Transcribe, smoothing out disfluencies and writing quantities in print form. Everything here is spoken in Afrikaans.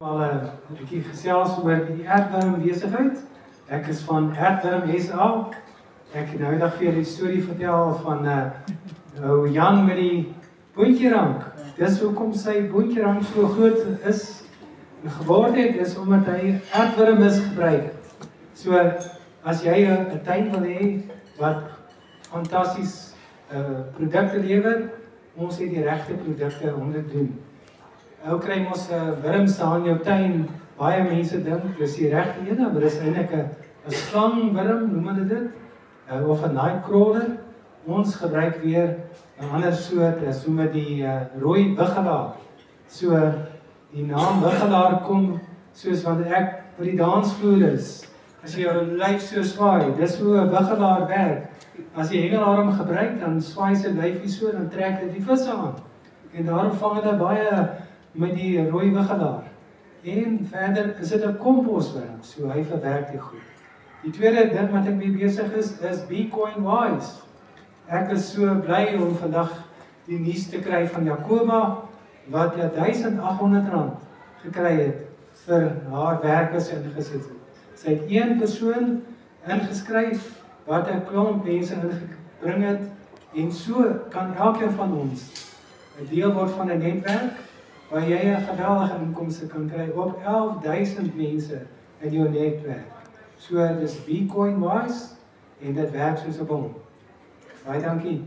Al 'n bietjie gesels oor die aardwurm besigheid. Ek is van Aardwurm SA. Ek het nou eendag vir julle die storie vertel van ou Jan met die boontjierank. Dis hoekom sy boontjierank so groot is en geword het, is omdat hy aardwurm misgebruik het. So as jy 'n tuin wil hê wat fantasties produkte lewer, ons het die regte produkte om dit te doen. Ou kry mos 'n wurm staan in jou tuin. Baie mense dink dis die regte een, maar dis eintlik 'n slangwurm, noem hulle dit, of 'n nightcrawler. Ons gebruik weer 'n ander soort, as noem dit die rooi wiggelaar. So die naam wiggelaar kom soos wanneer ek by die dansvloer is. As jy jou lyf so swaai, dis hoe 'n wiggelaar werk. As jy hengelaar hom gebruik, dan swaai sy lyfie so, dan trek dit die visse aan. En daarom vang hulle baie met die rooi wiggelaar. En verder is dit 'n komposwurm, so hy verwerk dit goed. Die tweede ding wat ek mee besig is Bitcoin Wise. Ek is so bly om vandag die nuus te kry van Jacoba, wat R1,800 gekry het vir haar werkers ingesit het. Sy het een persoon ingeskryf wat 'n klomp mense ingebring het, en so kan elkeen van ons 'n deel word van 'n netwerk waar jy 'n geweldige inkomste kan kry op 11,000 mense in jou netwerk. So dis Bitcoin Wise en dit werk soos 'n bom. Baie dankie.